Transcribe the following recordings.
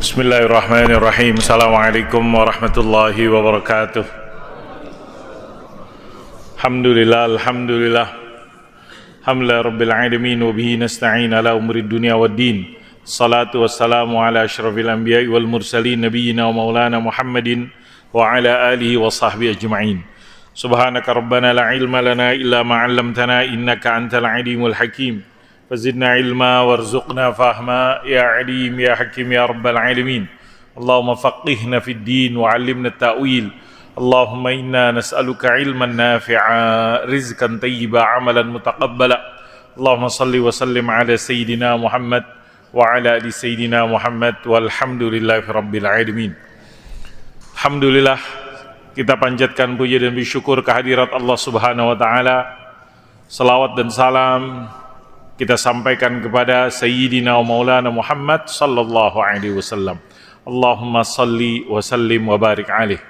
Bismillahirrahmanirrahim. Assalamualaikum warahmatullahi wabarakatuh. Alhamdulillah Alhamdulillah Rabbil alamin wa bihi nasta'in ala umuri dunya waddin. Salatu wassalamu ala asyrafil anbiya'i wal mursalin nabiyyina wa maulana Muhammadin wa ala alihi wa sahbihi ajma'in. Subhanaka rabbana la ilma lana illa ma 'allamtana innaka antal alimul hakim. Fazidna ilma warzuqna fahma ya alim ya hakim ya rabbal alamin. Allahumma faqihna fid din wa 'allimna at-ta'wil. Allahumma inna nas'aluka ilman nafi'a, rizqan tayyiba, amalan mutaqabbala. Allahumma salli wa sallim ala sayyidina Muhammad wa ala ali sayyidina Muhammad walhamdulillahi rabbil alamin. Alhamdulillah, kita panjatkan puja dan bersyukur kehadirat Allah Subhanahu wa taala. Salawat dan salam kita sampaikan kepada Sayyidina wa Maulana Muhammad sallallahu alaihi wasallam. Allahumma salli wa sallim wa barik alaih.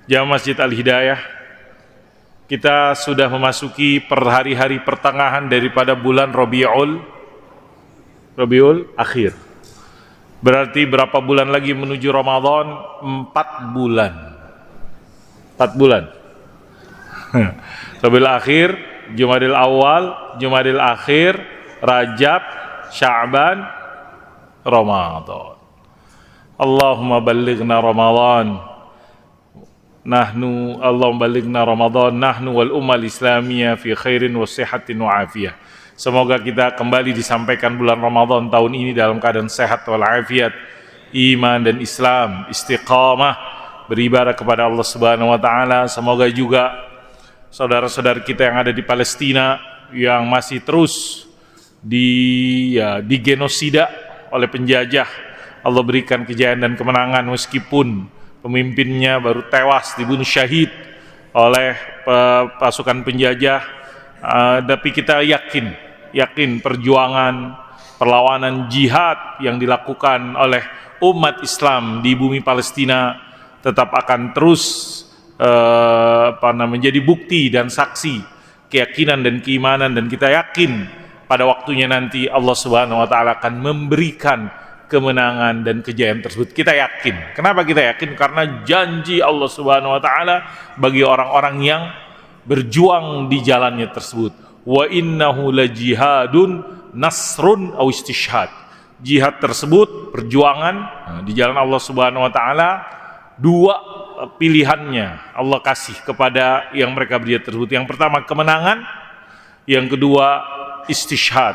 Jamaah Masjid Al-Hidayah, kita sudah memasuki hari-hari pertengahan daripada bulan Rabiul Akhir. Berarti berapa bulan lagi menuju Ramadan? 4 bulan. 4 bulan. Rabiul Akhir, Jumadil Awal, Jumadil Akhir, Rajab, Sya'ban, Ramadan. Allahumma ballighna Ramadan. Allahumma ballighna Ramadan nahnu wal ummal islamiyah fi khairin wa sihatin wa afiyah. Semoga kita kembali disampaikan bulan Ramadan tahun ini dalam keadaan sehat wal afiat, iman dan Islam, istiqamah, beribadah kepada Allah Subhanahu wa taala. Semoga juga saudara-saudara kita yang ada di Palestina yang masih terus digenosida oleh penjajah, Allah berikan kejayaan dan kemenangan meskipun pemimpinnya baru tewas, dibunuh syahid oleh pasukan penjajah. Tapi kita yakin perjuangan, perlawanan jihad yang dilakukan oleh umat Islam di bumi Palestina tetap akan terus menjadi bukti dan saksi keyakinan dan keimanan, dan kita yakin pada waktunya nanti Allah Subhanahu wa taala akan memberikan kemenangan dan kejayaan tersebut. Kita yakin. Kenapa kita yakin? Karena janji Allah Subhanahu wa taala bagi orang-orang yang berjuang di jalannya tersebut. Wa innahu lajihadun nasrun aw istishhad. Jihad tersebut, perjuangan di jalan Allah Subhanahu wa taala, 2 pilihannya Allah kasih kepada yang mereka berjihad tersebut. Yang pertama kemenangan, yang kedua istishhad,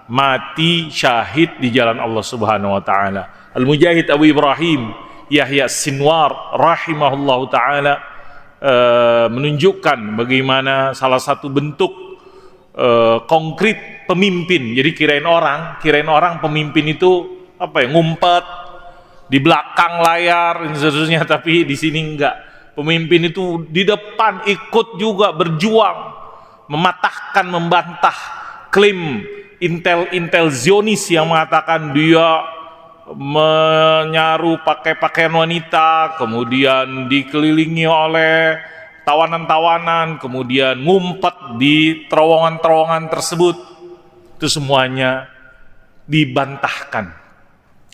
mati syahid di jalan Allah Subhanahu wa taala. Al-Mujahid Abu Ibrahim Yahya Sinwar rahimahullahu taala menunjukkan bagaimana salah satu bentuk konkret pemimpin. Jadi kirain orang pemimpin itu ngumpet di belakang layar dan seterusnya, tapi di sini enggak. Pemimpin itu di depan ikut juga berjuang, mematahkan, membantah klaim intel Zionis yang mengatakan dia menyaru pakai pakaian wanita, kemudian dikelilingi oleh tawanan-tawanan, kemudian ngumpet di terowongan-terowongan tersebut. Itu semuanya dibantahkan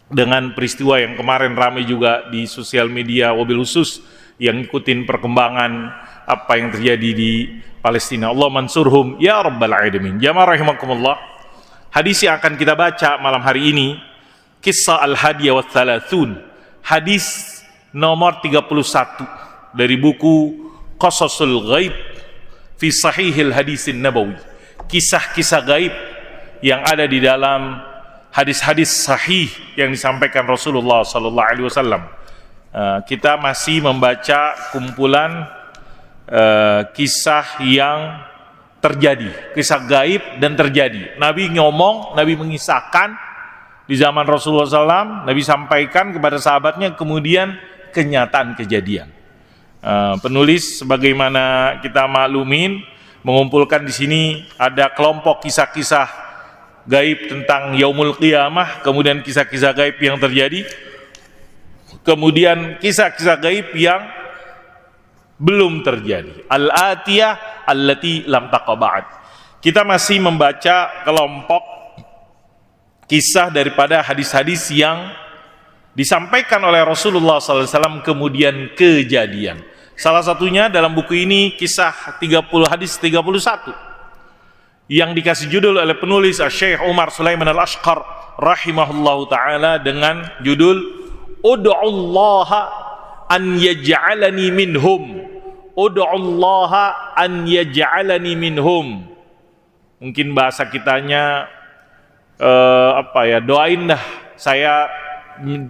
dengan peristiwa yang kemarin ramai juga di sosial media, wabil khusus yang ngikutin perkembangan apa yang terjadi di Palestina. Allah mansurhum ya rabbal alamin. Jamaah rahimakumullah. Hadis yang akan kita baca malam hari ini, Kisah Al-Hadiyah wa Thalathun, hadis nomor 31 dari buku Qasasul Ghaib fi Sahihil Hadisin Nabawi. Kisah-kisah gaib yang ada di dalam hadis-hadis sahih yang disampaikan Rasulullah sallallahu alaihi wasallam. Kita masih membaca kumpulan kisah yang terjadi, kisah gaib dan terjadi. Nabi ngomong, Nabi mengisahkan di zaman Rasulullah SAW, Nabi sampaikan kepada sahabatnya, kemudian kenyataan kejadian. Penulis sebagaimana kita maklumin mengumpulkan di sini ada kelompok kisah-kisah gaib tentang yaumul qiyamah, kemudian kisah-kisah gaib yang terjadi, kemudian kisah-kisah gaib yang belum terjadi. Al-atiyah allati lam taqa ba'd. Kita masih membaca kelompok kisah daripada hadis-hadis yang disampaikan oleh Rasulullah SAW kemudian kejadian. Salah satunya dalam buku ini kisah 30 hadis 31 yang dikasih judul oleh penulis Syekh Umar Sulaiman Al-Ashqar rahimahullahu taala dengan judul Ud'ullaha an yaj'alani minhum. Ud'ullaha an yaj'alani minhum. Mungkin bahasa kitanya doain dah saya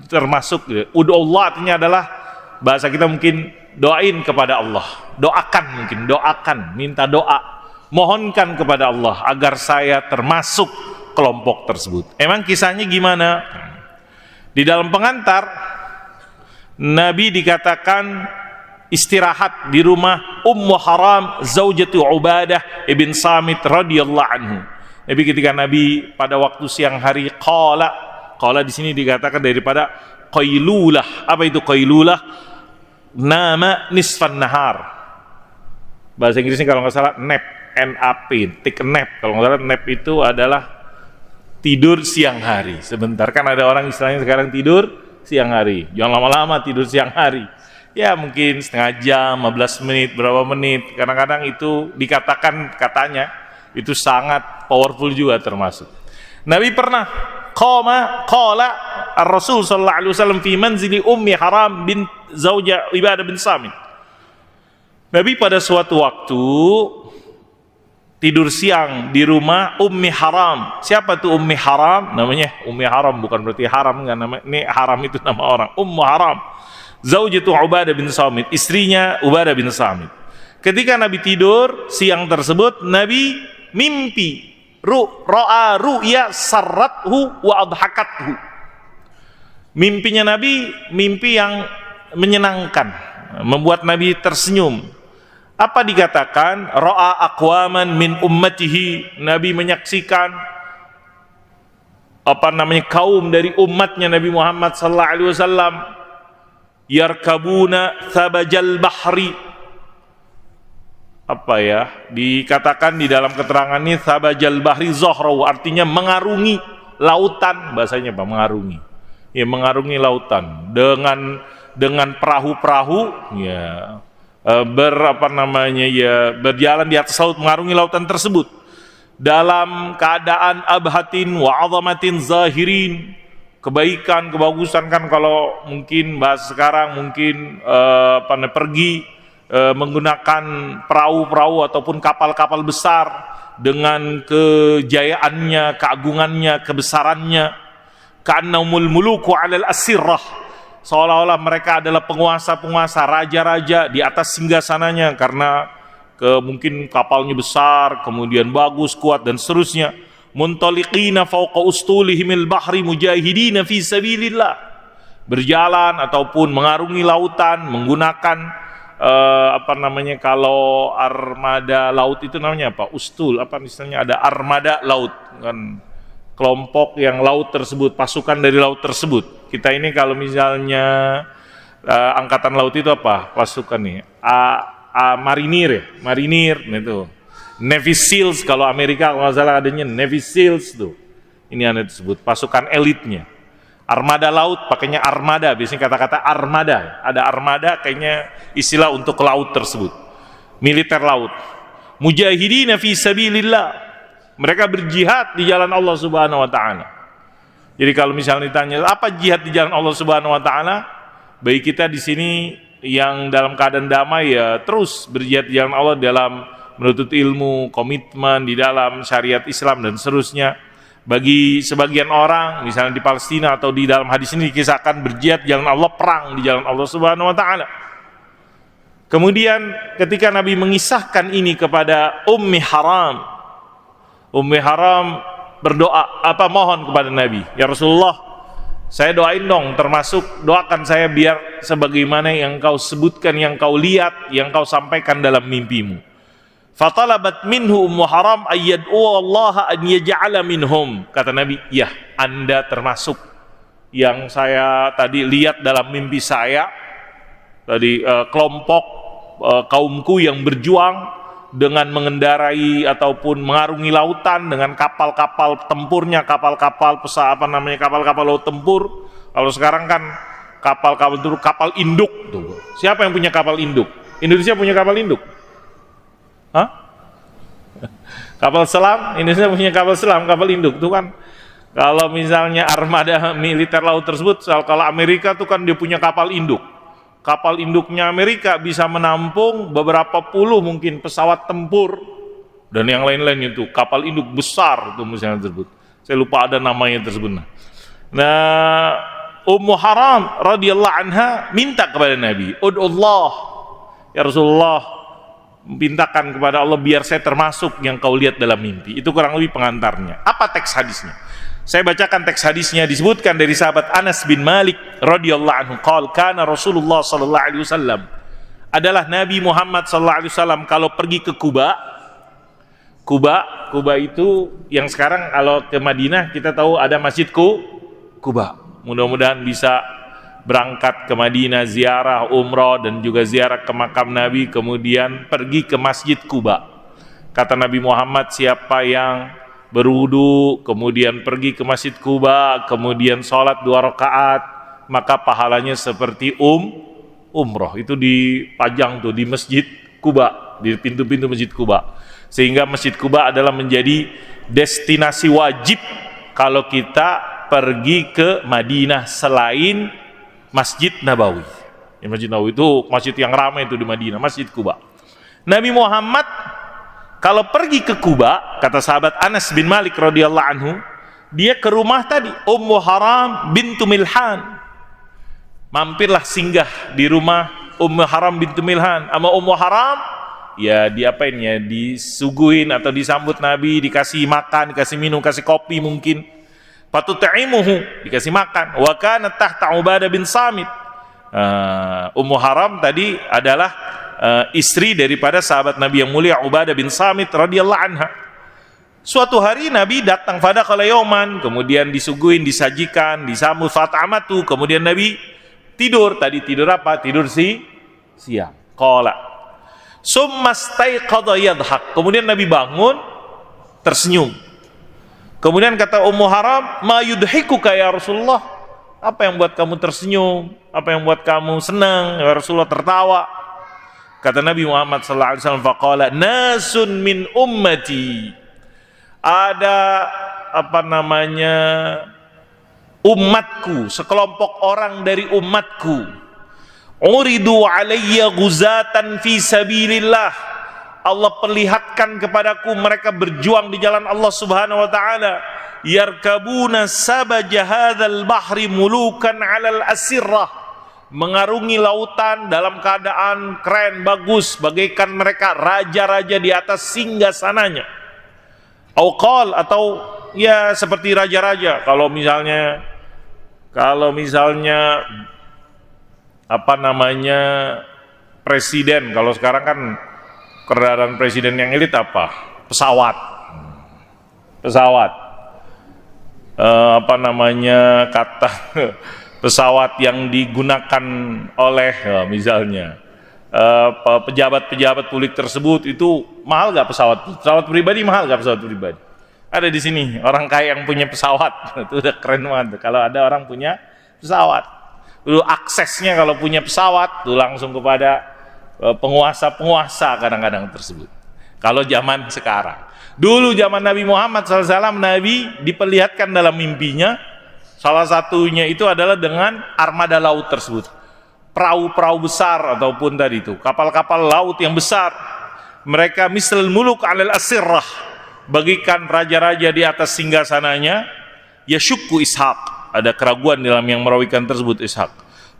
termasuk. Ud'ullah artinya adalah bahasa kita mungkin doain kepada Allah, doakan, minta doa, mohonkan kepada Allah agar saya termasuk kelompok tersebut. Emang kisahnya gimana? Di dalam pengantar Nabi dikatakan istirahat di rumah Ummu Haram zaujatu Ubadah ibn Samit radhiyallahu anhu. Nabi ketika Nabi pada waktu siang hari qala di sini dikatakan daripada qailulah. Apa itu qailulah? Nama nisfan nahar. Bahasa Inggrisnya kalau nggak salah nap, nap, take a nap. Kalau nggak salah nap itu adalah tidur siang hari. Sebentar, kan ada orang istilahnya sekarang tidur siang hari. Jangan lama-lama tidur siang hari. Ya mungkin setengah jam, 15 menit, berapa menit. Kadang-kadang itu dikatakan katanya itu sangat powerful juga termasuk. Nabi pernah qala ar-Rasul sallallahu alaihi wasallam fi manzili Ummi Haram bin Zauja Ibadah bin Samit. Nabi pada suatu waktu tidur siang di rumah Ummi Haram. Siapa tuh Ummi Haram? Namanya Ummi Haram, bukan berarti haram kan, nama ini haram itu nama orang. Ummu Haram Zaujatu Ubadah bin Samit, istrinya Ubadah bin Samit. Ketika Nabi tidur siang tersebut, Nabi mimpi ra'a ru'ya sarrathu wa adhakathu. Mimpinya Nabi mimpi yang menyenangkan, membuat Nabi tersenyum. Apa dikatakan? Ra'a aqwaman min ummatihi. Nabi menyaksikan kaum dari umatnya Nabi Muhammad sallallahu alaihi wasallam yarkabuna thabajal bahri. Dikatakan di dalam keterangan ini thabajal bahri zahraw, artinya mengarungi lautan. Bahasanya apa? Mengarungi. Ya, mengarungi lautan dengan perahu-perahu ya. Berjalan di atas laut, mengarungi lautan tersebut dalam keadaan abhatin wa azamatin zahirin, kebaikan, kebagusan. Kan kalau mungkin bahasa sekarang mungkin pergi menggunakan perahu-perahu ataupun kapal-kapal besar dengan kejayaannya, keagungannya, kebesarannya. Ka'annahumul muluku 'alal asirrah, seolah-olah mereka adalah penguasa-penguasa, raja-raja di atas singgasananya karena mungkin kapalnya besar, kemudian bagus, kuat dan seterusnya. Muntaliqina fawqa ustulihimil bahri mujahidina fi sabilillah, berjalan ataupun mengarungi lautan menggunakan kalau armada laut itu namanya apa? Ustul, istilahnya ada armada laut kan, kelompok yang laut tersebut, pasukan dari laut tersebut. Kita ini kalau misalnya angkatan laut itu apa? Pasukan nih, marinir itu. Navy Seals kalau Amerika, kalau nggak salah adanya Navy Seals tuh. Ini yang disebut pasukan elitnya. Armada laut, pakainya armada, biasanya kata-kata armada. Ada armada kayaknya istilah untuk laut tersebut. Militer laut. Mujahidina fi sabilillah. Mereka berjihad di jalan Allah Subhanahu wa taala. Jadi kalau misalnya ditanya apa jihad di jalan Allah Subhanahu wa taala, bagi kita di sini yang dalam keadaan damai ya terus berjihad di jalan Allah dalam menuntut ilmu, komitmen di dalam syariat Islam dan seterusnya. Bagi sebagian orang, misalnya di Palestina atau di dalam hadis ini dikisahkan berjihad di jalan Allah, perang di jalan Allah Subhanahu wa taala. Kemudian ketika Nabi mengisahkan ini kepada Ummi Haram, Ummi Haram berdoa, mohon kepada Nabi, ya Rasulullah, saya doain dong, termasuk doakan saya biar sebagaimana yang kau sebutkan, yang kau lihat, yang kau sampaikan dalam mimpimu. Fatalabat minhu Ummu Haram ayyad'u Allah an yaj'ala minhum. Kata Nabi, ya Anda termasuk yang saya tadi lihat dalam mimpi saya. Tadi kelompok kaumku yang berjuang dengan mengendarai ataupun mengarungi lautan dengan kapal-kapal tempurnya, kapal-kapal kapal-kapal laut tempur, Kalau sekarang kan kapal-kapal itu kapal induk tuh. Siapa yang punya kapal induk? Indonesia punya kapal induk? Hah? Kapal selam? Indonesia punya kapal selam, kapal induk tuh kan. Kalau misalnya armada militer laut tersebut, kalau Amerika tuh kan dia punya kapal induk. Kapal induknya Amerika bisa menampung beberapa puluh mungkin pesawat tempur dan yang lain-lain itu. Kapal induk besar itu misalnya tersebut. Saya lupa ada namanya tersebut. Nah, Ummu Haram radhiyallahu anha minta kepada Nabi, "Ud'ullah, ya Rasulullah, mintakan kepada Allah biar saya termasuk yang kau lihat dalam mimpi." Itu kurang lebih pengantarnya. Apa teks hadisnya? Saya bacakan teks hadisnya, disebutkan dari sahabat Anas bin Malik radhiyallahu anhu, qala kana Rasulullah sallallahu alaihi wasallam, adalah Nabi Muhammad sallallahu alaihi wasallam kalau pergi ke Kuba itu yang sekarang kalau ke Madinah kita tahu ada Masjid Kuba. Mudah-mudahan bisa berangkat ke Madinah ziarah umrah dan juga ziarah ke makam Nabi, kemudian pergi ke Masjid Kuba. Kata Nabi Muhammad, siapa yang berwudu kemudian pergi ke Masjid Kuba kemudian sholat 2 rakaat maka pahalanya seperti umroh. Itu dipajang tuh di Masjid Kuba, di pintu-pintu Masjid Kuba, sehingga Masjid Kuba adalah menjadi destinasi wajib kalau kita pergi ke Madinah selain Masjid Nabawi. Ya, Masjid Nabawi itu masjid yang ramai itu di Madinah, Masjid Kuba. Nabi Muhammad kalau pergi ke Kuba, kata sahabat Anas bin Malik radhiyallahu anhu, dia ke rumah tadi Ummu Haram bintu Milhan. Mampirlah singgah di rumah Ummu Haram bintu Milhan. Sama Ummu Haram ya diapain ya, disuguhin atau disambut Nabi, dikasih makan, dikasih minum, kasih kopi mungkin. Fatut'imuhu, dikasih makan. Wa kana tahta Ubadah bin Samit. Ummu Haram tadi adalah istri daripada sahabat Nabi yang mulia Ubadah bin Samit radhiyallahu anha. Suatu hari Nabi datang pada kala yauman, kemudian disuguhin, disajikan, disambut fat'amatu, kemudian Nabi tidur. Tadi tidur apa? Tidur siang. Qala summa staiqadha yadhak. Kemudian Nabi bangun tersenyum. Kemudian kata Ummu Haram, "Ma yudhikuka ya Rasulullah?" Apa yang buat kamu tersenyum? Apa yang buat kamu senang? Ya Rasulullah tertawa. Kata Nabi Muhammad sallallahu alaihi wasallam, faqala nasun min ummati. Ada umatku, sekelompok orang dari umatku. Uridu alayya ghuzatan fi sabilillah. Allah perlihatkan kepadaku mereka berjuang di jalan Allah Subhanahu wa taala. Yarkabuna sabaja hadzal bahri mulukan 'alal asirrah. Mengarungi lautan dalam keadaan keren, bagus, bagaikan mereka raja-raja di atas singgasananya. Auqal, atau ya seperti raja-raja. Kalau misalnya presiden, kalau sekarang kan kendaraan presiden yang elit apa? Pesawat. Pesawat yang digunakan oleh misalnya pejabat-pejabat publik tersebut, itu mahal gak pesawat pribadi? Mahal gak pesawat pribadi? Ada di sini orang kaya yang punya pesawat. Itu udah keren banget kalau ada orang punya pesawat. Dulu aksesnya kalau punya pesawat tuh langsung kepada penguasa kadang-kadang tersebut. Kalau zaman sekarang, dulu zaman Nabi Muhammad SAW, Nabi diperlihatkan dalam mimpinya, salah satunya itu adalah dengan armada laut tersebut, perahu-perahu besar ataupun tadi itu kapal-kapal laut yang besar. Mereka misal muluk alal asirrah, bagikan raja-raja di atas singgasananya. Yashukku Ishaq, ada keraguan dalam yang merawikan tersebut Ishaq.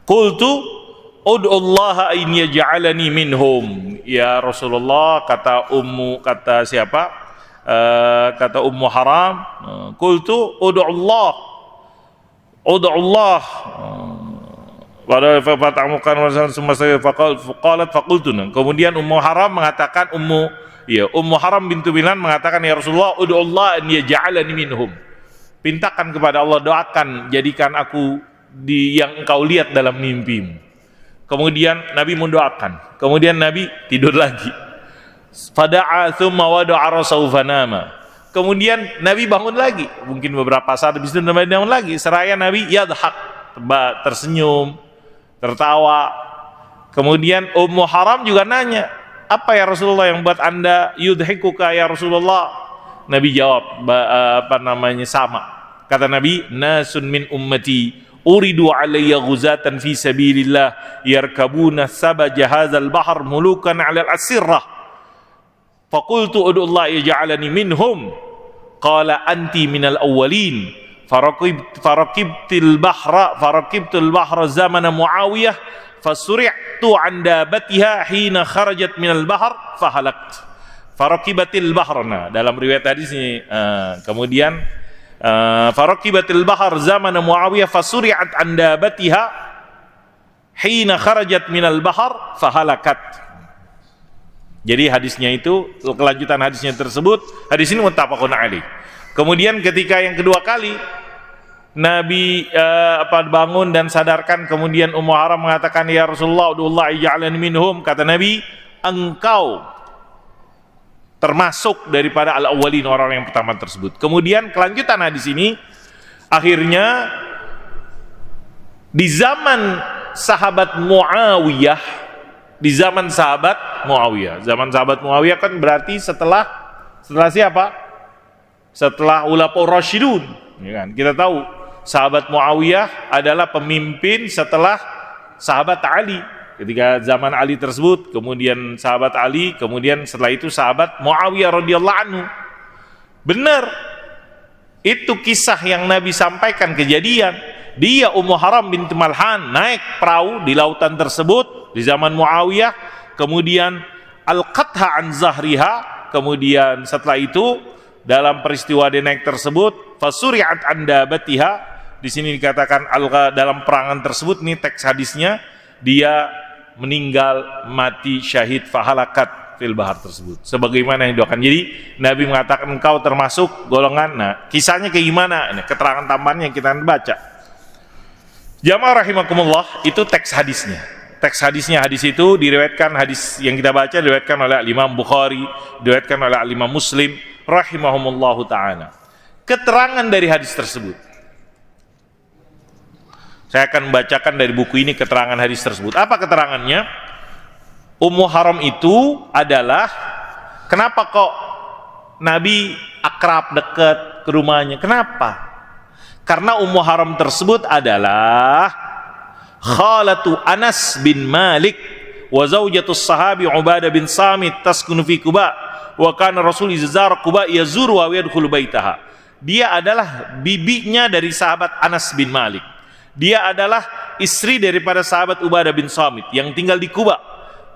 Qultu ud'ullaha in yaj'alani minhum. Ya Rasulullah, kata Ummu Haram, qultu ud'ullah pada fatamukan wasan semua saya faqalat faqultuna. Kemudian Ummu Haram mengatakan, Ummu Haram bintu Milhan mengatakan, ya Rasulullah, ud'ullah an yaj'alani minhum. Pintakan kepada Allah, doakan jadikan aku di yang engkau lihat dalam mimpimu. Kemudian Nabi mendoakan. Kemudian Nabi tidur lagi. Fada'a thumma wada'a rasahu fanama. Kemudian Nabi bangun lagi. Mungkin beberapa saat habis itu Nabi bangun lagi. Seraya Nabi yadhak. tersenyum, tertawa. Kemudian Ummu Haram juga nanya, apa ya Rasulullah yang buat anda yudhikuka ya Rasulullah? Nabi jawab sama. Kata Nabi, nasun min ummati uridu alayya ghuzatan fi sabilillah yarkabuna sabaja hadzal bahr mulukan 'ala al-asirrah. Faqultu ud'u Allah yaj'alani minhum. Qala anti minal awwalin. Farakibtul bahra zamana Muawiyah fasuri'tu an dabatiha hina kharajat minal bahr fahalakt. Farakibatil bahrna, dalam riwayat hadis ini kemudian farakibatil bahr zaman Muawiyah fasuri'at an dabatiha hina kharajat minal bahr fahalakat. Jadi hadisnya itu, kelanjutan hadisnya tersebut, hadis ini muttafaqun alaih. Kemudian ketika yang kedua kali Nabi bangun dan sadarkan, kemudian Ummu Haram mengatakan, ya Rasulullah udullah ij'alani minhum. Kata Nabi, engkau termasuk daripada al-awwalin, orang yang pertama tersebut. Kemudian kelanjutan hadis ini, akhirnya di zaman sahabat Muawiyah, zaman sahabat Muawiyah kan berarti setelah siapa? Setelah Khulafaur Rasyidun, ya kan? Kita tahu sahabat Muawiyah adalah pemimpin setelah sahabat Ali. Ketika zaman Ali tersebut, kemudian sahabat Ali, kemudian setelah itu sahabat Muawiyah radhiyallahu anhu. Benar, itu kisah yang Nabi sampaikan kejadian. Dia Ummu Haram binti Malhan naik perahu di lautan tersebut di zaman Muawiyah, kemudian al-qatha an zahriha, kemudian setelah itu dalam peristiwa dia naik tersebut fasuri'at an dabatiha. Di sini dikatakan dalam perangan tersebut, ini teks hadisnya, dia meninggal mati syahid fahalakat fil bahar tersebut, sebagaimana yang doakan. Jadi Nabi mengatakan engkau termasuk golongan. Nah, kisahnya kayak gimana? Ini keterangan tambahannya yang kita baca. Jamaah rahimakumullah, itu teks hadisnya. Teks hadisnya, hadis itu diriwayatkan, hadis yang kita baca diriwayatkan oleh Imam Bukhari, diriwayatkan oleh Imam Muslim rahimahumullahu taala. Keterangan dari hadis tersebut, saya akan membacakan dari buku ini keterangan hadis tersebut. Apa keterangannya? Ummu Haram itu adalah, kenapa kok Nabi akrab dekat ke rumahnya? Kenapa? Karena Ummu Haram tersebut adalah khalatu Anas bin Malik wa zaujatus sahabi Ubadah bin Samit taskunu fi Quba wa kana Rasul izar Quba yazuru wa yadkhulu baitaha. Dia adalah bibinya dari sahabat Anas bin Malik. Dia adalah istri daripada sahabat Ubadah bin Samit yang tinggal di Kuba.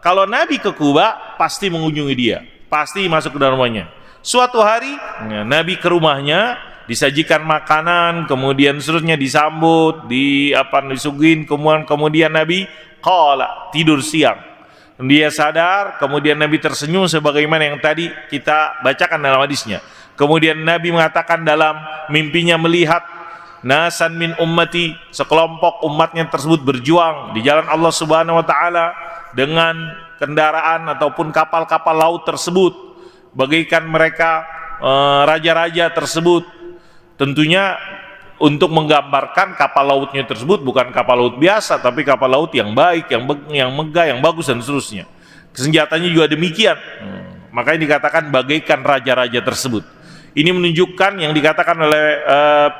Kalau Nabi ke Kuba, pasti mengunjungi dia, pasti masuk ke dalam rumahnya. Suatu hari Nabi ke rumahnya, disajikan makanan, kemudian seterusnya disambut, disuguhin, kemudian Nabi tidur siang. Dia sadar, kemudian Nabi tersenyum sebagaimana yang tadi kita bacakan dalam hadisnya. Kemudian Nabi mengatakan dalam mimpinya melihat nasan min ummati, sekelompok umatnya tersebut berjuang di jalan Allah Subhanahu wa taala dengan kendaraan ataupun kapal-kapal laut tersebut, bagaikan mereka raja-raja tersebut. Tentunya untuk menggambarkan kapal lautnya tersebut bukan kapal laut biasa, tapi kapal laut yang baik, yang megah, yang bagus dan seterusnya. Senjatanya juga demikian. Makanya dikatakan bagaikan raja-raja tersebut. Ini menunjukkan yang dikatakan oleh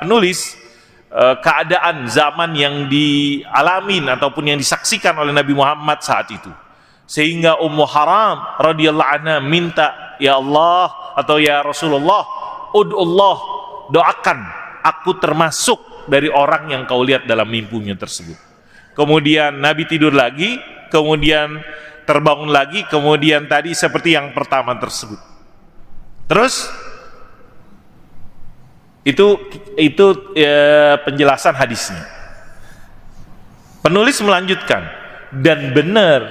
penulis, keadaan zaman yang dialamin ataupun yang disaksikan oleh Nabi Muhammad saat itu, sehingga Ummu Haram radhiyallahu anha minta, ya Allah atau ya Rasulullah, ud'ullah, doakan aku termasuk dari orang yang kau lihat dalam mimpinya tersebut. Kemudian Nabi tidur lagi, kemudian terbangun lagi, kemudian tadi seperti yang pertama tersebut. Terus itu penjelasan hadisnya. Penulis melanjutkan, dan benar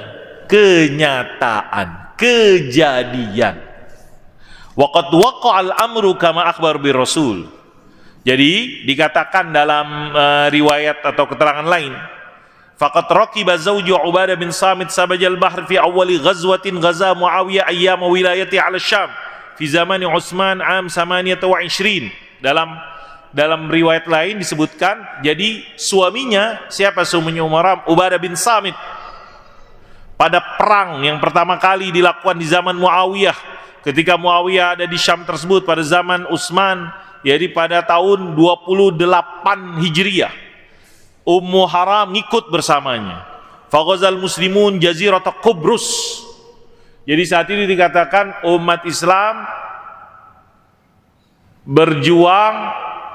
kenyataan kejadian. Waqad waqa'al amru kama akhbar bi Rasul. Jadi dikatakan dalam riwayat atau keterangan lain, faqad raqiba zawju Ubadah bin Samit sabajal bahr fi awwali ghazwatin ghaza Muawiyah ayyam wilayati 'ala Syam fi zamani Utsman am 28. Dalam dalam riwayat lain disebutkan, jadi suaminya, siapa suaminya Ummu Haram? Ubadah bin Samit. Pada perang yang pertama kali dilakukan di zaman Muawiyah, ketika Muawiyah ada di Syam tersebut pada zaman Utsman, jadi pada tahun 28 Hijriah, Ummu Haram ngikut bersamanya. Faghazal muslimun jazirata Qubrus. Jadi saat ini dikatakan umat Islam berjuang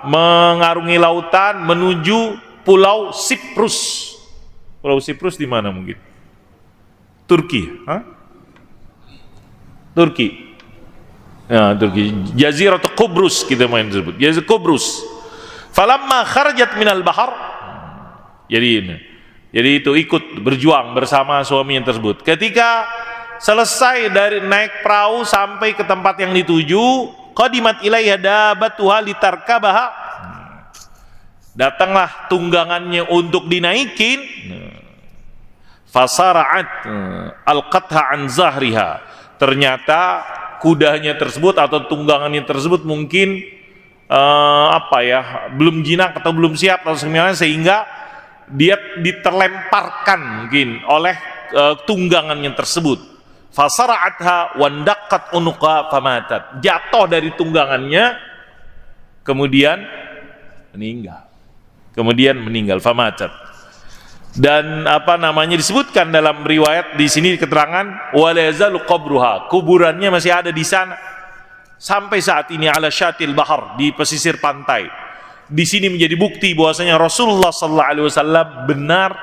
mengarungi lautan menuju Pulau Siprus. Pulau Siprus di mana mungkin? Turki, Turki. Ya, Turki. Jaziratu Qubrus kita main disebut. Jaziratu Qubrus. Falamma kharajat minal bahar. Jadi itu ikut berjuang bersama suami yang tersebut. Ketika selesai dari naik perahu sampai ke tempat yang dituju, qadimat ilaiha dabatuha litarkabaha. Datanglah tunggangannya untuk dinaikin. Fasara'at alqatha an zahriha. Ternyata kudanya tersebut atau tunggangannya tersebut mungkin belum jinak atau belum siap atau semisalnya, sehingga dia diterlemparkan mungkin oleh tunggangannya tersebut. Fasara'atha wandaqqat unuqa famatat. Jatuh dari tunggangannya, kemudian meninggal famatat. Dan disebutkan dalam riwayat di sini keterangan wala yazalu qabruha, kuburannya masih ada di sana sampai saat ini, ala syatil bahar, di pesisir pantai. Di sini menjadi bukti bahwasanya Rasulullah sallallahu alaihi wasallam benar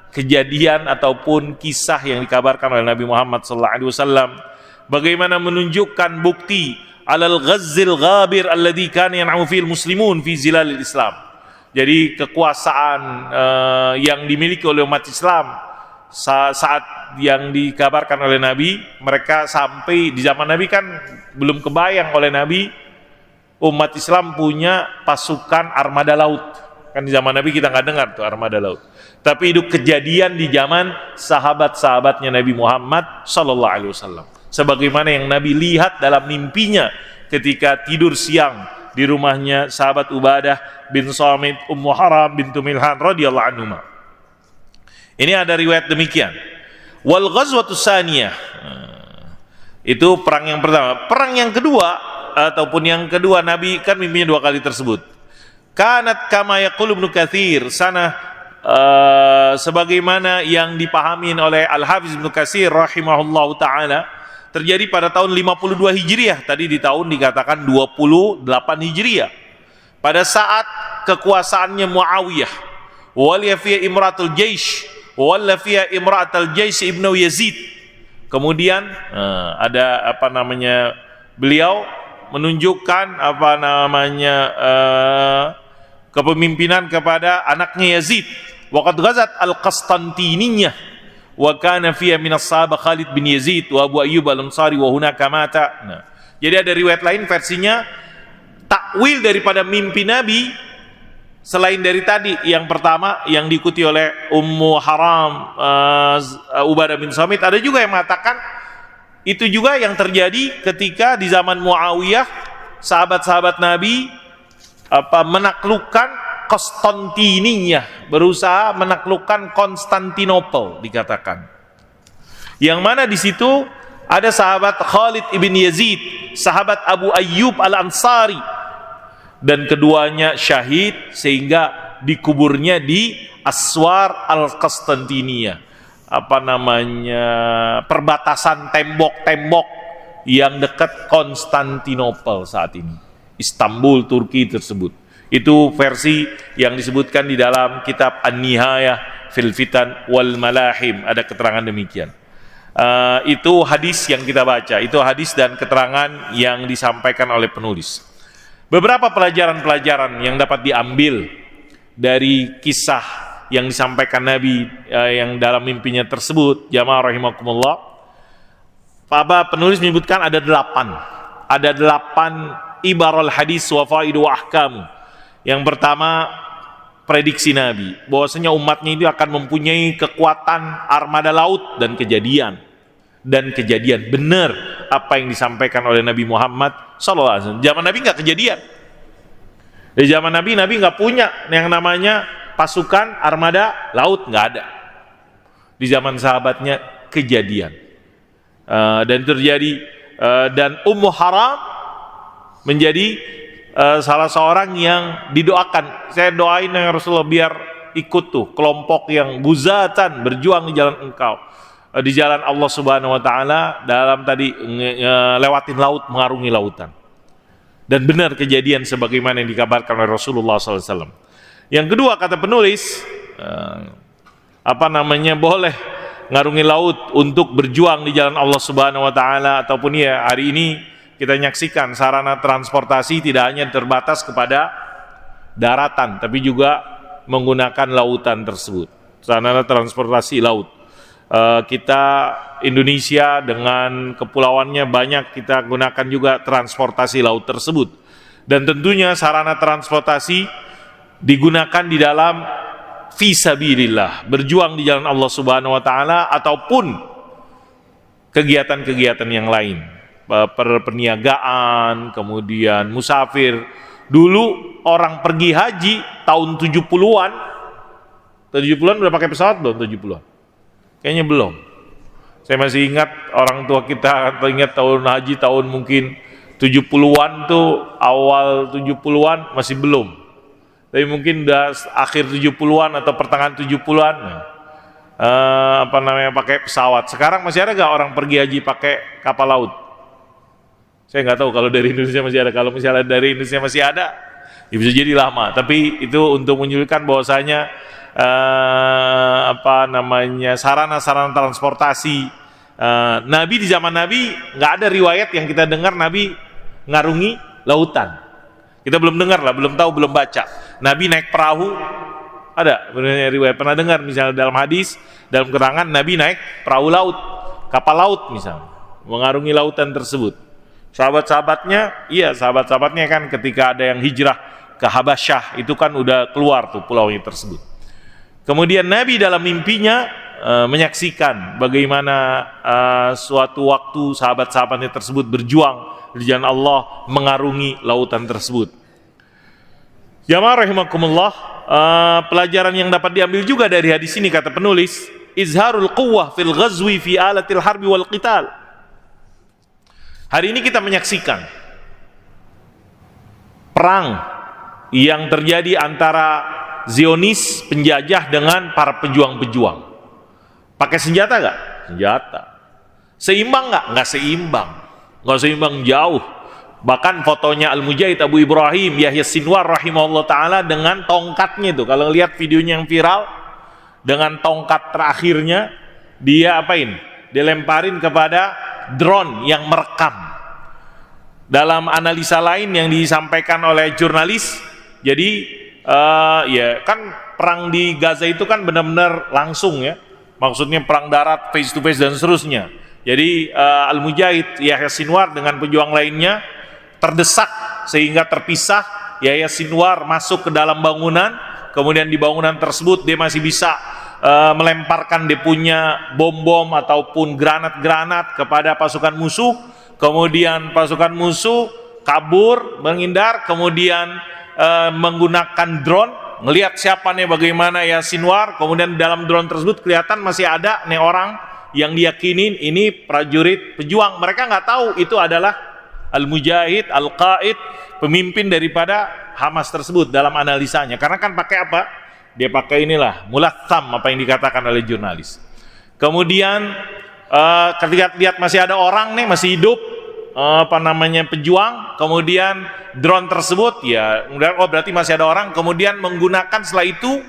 kejadian ataupun kisah yang dikabarkan oleh Nabi Muhammad sallallahu alaihi wasallam, bagaimana menunjukkan bukti alal ghazzil ghabir alladzi kana yan'u fil muslimun fi zilalil Islam. Jadi kekuasaan yang dimiliki oleh umat Islam saat yang dikabarkan oleh Nabi, mereka sampai di zaman Nabi kan belum kebayang oleh Nabi umat Islam punya pasukan armada laut. Kan di zaman Nabi kita nggak dengar tuh armada laut. Tapi itu kejadian di zaman sahabat-sahabatnya Nabi Muhammad sallallahu alaihi wasallam. Sebagaimana yang Nabi lihat dalam mimpinya ketika tidur siang di rumahnya sahabat Ubadah bin Samit, Ummu Haram bintu Milhan radhiyallahu anhuma. Ini ada riwayat demikian. Wal ghazwatus tsaniyah. Itu perang yang pertama. Perang yang kedua ataupun yang kedua, Nabi kan mimpinya dua kali tersebut. Kanat kama yaqulu Ibnu Katsir sana, sebagaimana yang dipahami oleh Al-Hafiz Ibnu Katsir rahimahullahu taala, terjadi pada tahun 52 Hijriah. Tadi di tahun dikatakan 28 Hijriah. Pada saat kekuasaannya Muawiyah, waliya fiya imratul jaish, walla fiya imratul jaish Ibnu Yazid. Kemudian ada beliau menunjukkan kepemimpinan kepada anaknya Yazid. Waqad ghazat al-Qastantiniyah wa kana fiha min as-sahabah Khalid bin Yazid wa Abu Ayyub al-Ansari wa hunaka mata. Jadi ada riwayat lain versinya takwil daripada mimpi Nabi selain dari tadi yang pertama yang diikuti oleh Ummu Haram, Ubadah bin Samit, ada juga yang mengatakan itu juga yang terjadi ketika di zaman Muawiyah sahabat-sahabat Nabi menaklukkan Konstantiniyah, berusaha menaklukkan Konstantinopel dikatakan. Yang mana di situ ada sahabat Khalid ibn Yazid, sahabat Abu Ayyub al-Ansari, dan keduanya syahid sehingga dikuburnya di Aswar al-Konstantiniyah, perbatasan tembok-tembok yang dekat Konstantinopel saat ini, Istanbul, Turki tersebut. Itu versi yang disebutkan di dalam kitab An-Nihayah fil Fitan wal Malahim, ada keterangan demikian. Itu hadis yang kita baca, itu hadis dan keterangan yang disampaikan oleh penulis. Beberapa pelajaran-pelajaran yang dapat diambil dari kisah yang disampaikan Nabi yang dalam mimpinya tersebut, jamaah rahimakumullah. Penulis menyebutkan ada 8 ibaral hadis wa faidu wa ahkamu. Yang pertama, prediksi Nabi bahwasanya umatnya itu akan mempunyai kekuatan armada laut, dan kejadian benar apa yang disampaikan oleh Nabi Muhammad SAW. Zaman Nabi nggak kejadian. Di zaman Nabi nggak punya yang namanya pasukan armada laut, nggak ada. Di zaman sahabatnya kejadian, dan terjadi, dan Ummu Haram menjadi salah seorang yang didoakan. Saya doain ya Rasulullah biar ikut tuh kelompok yang buzatan berjuang di jalan engkau, di jalan Allah Subhanahu wa taala, dalam tadi lewatin laut, mengarungi lautan. Dan benar kejadian sebagaimana yang dikabarkan oleh Rasulullah SAW. Yang kedua, kata penulis, boleh ngarungi laut untuk berjuang di jalan Allah Subhanahu wa taala, ataupun ya hari ini kita menyaksikan sarana transportasi tidak hanya terbatas kepada daratan, tapi juga menggunakan lautan tersebut. Sarana transportasi laut. Kita Indonesia dengan kepulauannya banyak, kita gunakan juga transportasi laut tersebut. Dan tentunya sarana transportasi digunakan di dalam fisabilillah, berjuang di jalan Allah Subhanahu wa taala, ataupun kegiatan-kegiatan yang lain, perniagaan, kemudian musafir. Dulu orang pergi haji tahun 70-an udah pakai pesawat belum? 70-an? Kayaknya belum. Saya masih ingat orang tua kita ingat tahun haji tahun mungkin 70-an tuh, awal 70-an masih belum. Tapi mungkin udah akhir 70-an atau pertengahan 70-an pakai pesawat. Sekarang masih ada gak orang pergi haji pakai kapal laut? Saya nggak tahu kalau dari Indonesia masih ada. Kalau misalnya dari Indonesia masih ada, ya bisa jadi lama. Tapi itu untuk menunjukkan bahwasanya sarana-sarana transportasi. Nabi di zaman Nabi nggak ada riwayat yang kita dengar Nabi ngarungi lautan. Kita belum dengar lah, belum tahu, belum baca. Nabi naik perahu, ada sebenarnya riwayat pernah dengar misalnya dalam hadis, dalam keterangan Nabi naik perahu laut, kapal laut misalnya, mengarungi lautan tersebut. Sahabat-sahabatnya kan ketika ada yang hijrah ke Habasyah itu kan udah keluar tuh pulaunya tersebut. Kemudian Nabi dalam mimpinya menyaksikan bagaimana suatu waktu sahabat-sahabatnya tersebut berjuang di jalan Allah mengarungi lautan tersebut. Jamaah rahimakumullah, pelajaran yang dapat diambil juga dari hadis ini, kata penulis, izharul quwwah fil ghazwi fi alatil harbi wal qital. Hari ini kita menyaksikan perang yang terjadi antara Zionis penjajah dengan para pejuang-pejuang. Pakai senjata gak? Senjata. Seimbang gak? Nggak seimbang. Nggak seimbang jauh. Bahkan fotonya Al-Mujahid Abu Ibrahim Yahya Sinwar rahimahullah ta'ala dengan tongkatnya itu. Kalau lihat videonya yang viral, dengan tongkat terakhirnya, dia apain? Dilemparin kepada drone yang merekam. Dalam analisa lain yang disampaikan oleh jurnalis, jadi ya kan perang di Gaza itu kan benar-benar langsung ya, maksudnya perang darat face to face dan seterusnya. Jadi Al-Mujahid Yahya Sinwar dengan pejuang lainnya terdesak sehingga terpisah. Yahya Sinwar masuk ke dalam bangunan, kemudian di bangunan tersebut dia masih bisa melemparkan dia punya bom-bom ataupun granat-granat kepada pasukan musuh. Kemudian pasukan musuh kabur, menghindar, kemudian menggunakan drone, ngelihat siapa nih, bagaimana ya Sinwar. Kemudian dalam drone tersebut kelihatan masih ada nih orang yang diyakinin ini prajurit pejuang. Mereka nggak tahu itu adalah Al-Mujahid, Al-Qaid, pemimpin daripada Hamas tersebut dalam analisanya. Karena kan pakai apa? Dia pakai inilah mulatsam, apa yang dikatakan oleh jurnalis. Kemudian ketika lihat masih ada orang nih, masih hidup, pejuang, kemudian drone tersebut ya, oh berarti masih ada orang, kemudian menggunakan setelah itu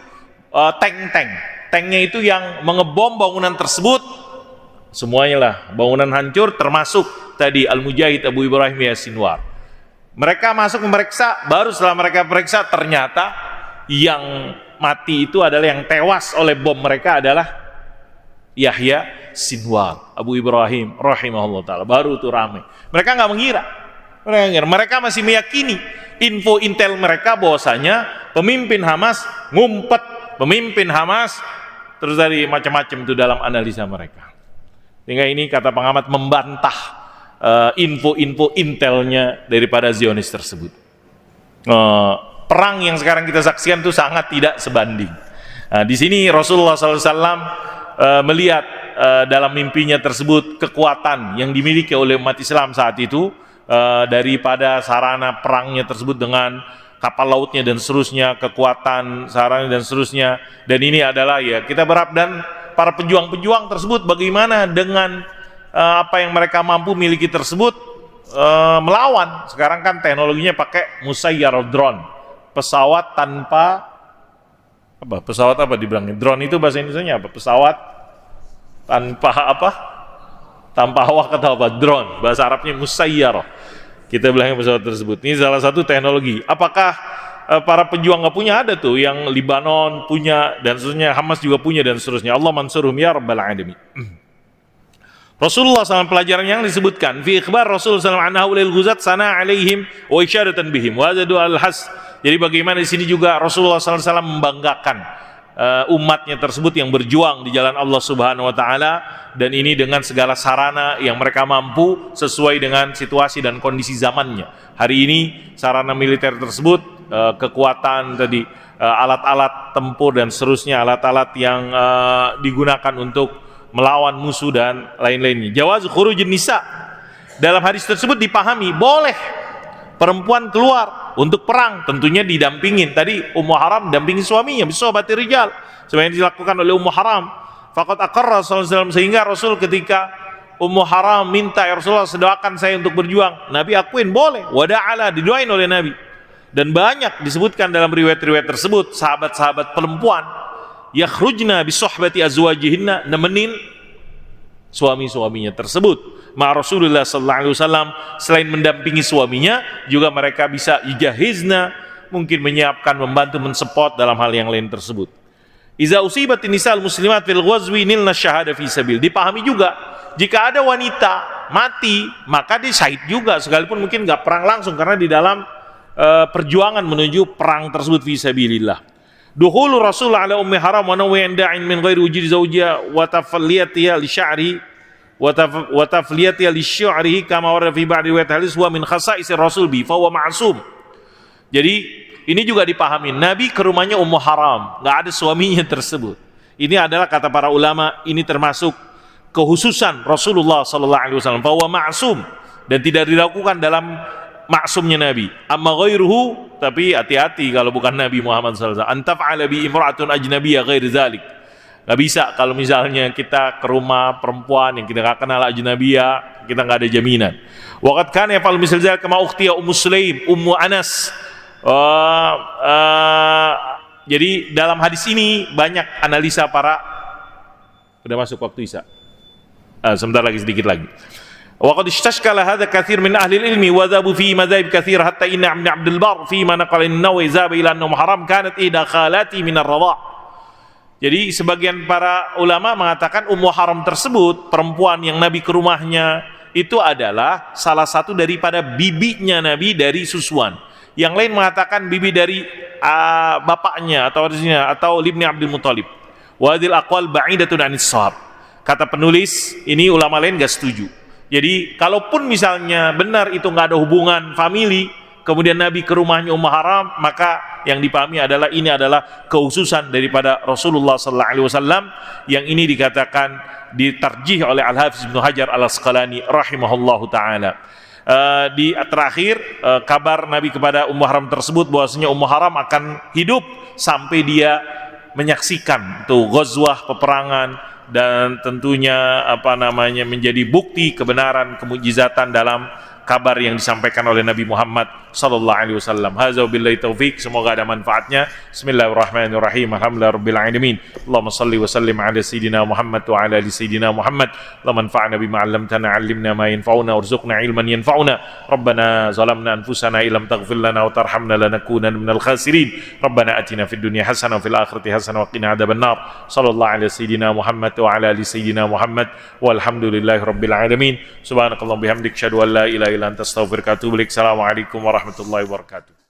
tanknya itu yang mengebom bangunan tersebut, semuanya lah bangunan hancur, termasuk tadi Al-Mujahid Abu Ibrahim Yahya Sinwar. Mereka masuk memeriksa, baru setelah mereka periksa ternyata yang mati itu adalah, yang tewas oleh bom mereka adalah Yahya Sinwar Abu Ibrahim rahimahullah ta'ala. Baru itu ramai. Mereka nggak mengira. Mereka masih meyakini info intel mereka bahwasanya pemimpin Hamas ngumpet, pemimpin Hamas terus dari macam-macam itu dalam analisa mereka. Sehingga ini kata pengamat membantah info-info intelnya daripada Zionis tersebut. perang yang sekarang kita saksikan itu sangat tidak sebanding. Nah, di sini Rasulullah SAW melihat dalam mimpinya tersebut kekuatan yang dimiliki oleh umat Islam saat itu, daripada sarana perangnya tersebut dengan kapal lautnya dan seterusnya, kekuatan sarana dan seterusnya. Dan ini adalah ya kita berharap, dan para pejuang-pejuang tersebut bagaimana dengan apa yang mereka mampu miliki tersebut melawan. Sekarang kan teknologinya pakai musayyarah drone, pesawat tanpa apa? Pesawat apa dibilangin? Drone itu bahasa Indonesianya apa? Pesawat tanpa apa? Tanpa awak atau apa? Drone. Bahasa Arabnya musayyarah. Kita bilangnya pesawat tersebut. Ini salah satu teknologi. Apakah para pejuang nggak punya? Ada tuh yang Libanon punya dan seterusnya, Hamas juga punya dan seterusnya. Allah mansuruhum ya rabbal alamin. Rasulullah SAW pelajaran yang disebutkan fi ikhbar Rasulullah SAW annahu lil ghuzat sana alaihim wa isyaratan bihim wa zadu al-has. Jadi bagaimana di sini juga Rasulullah SAW membanggakan umatnya tersebut yang berjuang di jalan Allah Subhanahu wa taala, dan ini dengan segala sarana yang mereka mampu sesuai dengan situasi dan kondisi zamannya. Hari ini sarana militer tersebut, kekuatan tadi, alat-alat tempur dan seterusnya, alat-alat yang digunakan untuk melawan musuh dan lain-lainnya. Jawaz khurujun nisa. Dalam hadis tersebut dipahami boleh perempuan keluar untuk perang, tentunya didampingin. Tadi Ummu Haram dampingi suaminya, bisohbati rijal, seperti yang dilakukan oleh Ummu Haram. Faqad aqarra sallallahu alaihi wasallam, sehingga Rasul ketika Ummu Haram minta, ya Rasulullah doakan saya untuk berjuang, Nabi akuin boleh, wada'ala, didoain oleh Nabi. Dan banyak disebutkan dalam riwayat-riwayat tersebut sahabat-sahabat perempuan yakhrujna bisohbati azwajihinna, nemenin suami-suaminya tersebut. Ma Rasulullah sallallahu alaihi wasallam, selain mendampingi suaminya, juga mereka bisa yajahizna, mungkin menyiapkan, membantu, mensupport dalam hal yang lain tersebut. Iza usibatin nisal muslimat fil ghazwi nilna syahada fi sabil. Dipahami juga jika ada wanita mati, maka dia syahid juga, sekalipun mungkin nggak perang langsung, karena di dalam perjuangan menuju perang tersebut fi sabilillah. Dukhulu Rasul ala Ummi Haram wa nawwi da'in min ghairi wujudi zawjiha wa tafliyatiha li sya'ri wa tafliyatiha li sya'rihi kama warada fi ba'd riwayat hadis wa min khasa'is Rasul bi fa huwa ma'sum. Jadi ini juga dipahami, Nabi ke rumahnya Ummu Haram, enggak ada suaminya tersebut. Ini adalah kata para ulama, ini termasuk kehususan Rasulullah sallallahu alaihi wasallam, fa huwa ma'sum, dan tidak dilakukan dalam maksumnya Nabi. Amma ghairuhu, tapi hati-hati kalau bukan Nabi Muhammad SAW. Antaf'ala bi imra'atun ajnabiyyah ghairi dzalik. Gak bisa kalau misalnya kita ke rumah perempuan yang kita gak kenal ajnabiyah, kita gak ada jaminan. Waqad kana yaf'al misal dzalik kama ukhtiya Ummu Sulaim, Ummu Anas. Jadi dalam hadis ini banyak analisa para, udah masuk waktu Isya. Sebentar lagi, sedikit lagi. وقد استشكل هذا كثير من أهل العلم وذهبوا في مذاهب كثيرة حتى إن ابن عبد البر فيما نقل النووي ذهب إلى أنه حرام كانت إحدى خالاتي من الرضاع. Jadi sebagian para ulama mengatakan Ummu Haram tersebut, perempuan yang Nabi ke rumahnya, itu adalah salah satu daripada bibinya Nabi dari susuan. Yang lain mengatakan bibi dari bapaknya atau Ibni Abdul Muthalib. Wa hadhil aqwal ba'idatun 'anis shawab. Kata penulis, ini ulama lain enggak setuju. Jadi kalaupun misalnya benar itu nggak ada hubungan famili, kemudian Nabi ke rumahnya Ummu Haram, maka yang dipahami adalah ini adalah kehususan daripada Rasulullah sallallahu alaihi wasallam, yang ini dikatakan ditarjih oleh Al-Hafiz Ibnu Hajar Al-Asqalani rahimahullahu taala. Di terakhir kabar Nabi kepada Ummu Haram tersebut bahwasanya Ummu Haram akan hidup sampai dia menyaksikan tuh ghazwah, peperangan, dan tentunya menjadi bukti kebenaran kemujizatan dalam kabar yang disampaikan oleh Nabi Muhammad sallallahu alaihi wasallam. Hadza billahi taufik, semoga ada manfaatnya. Bismillahirrahmanirrahim. Alhamdulillahirabbil alamin. Allahumma shalli wa sallim ala sayidina Muhammad wa ala ali sayidina Muhammad. Allahumma anfa'na bima 'allamtana, 'allimna ma yanfa'una warzuqna ilman yanfa'una. Rabbana zalamna anfusana illam taghfir lana wa tarhamna lanakunanna minal khasirin. Rabbana atina fid dunya hasanah wa fil akhirati hasanah wa qina adzaban nar. Sallallahu ala sayidina Muhammad wa ala ali sayidina Muhammad. Walhamdulillahirabbil alamin. Subhanakallahumma bihamdika asyhadu an la ilaha illa anta astaghfiruka wa atubu ilaik. Assalamualaikum warahmatullahi wabarakatuh.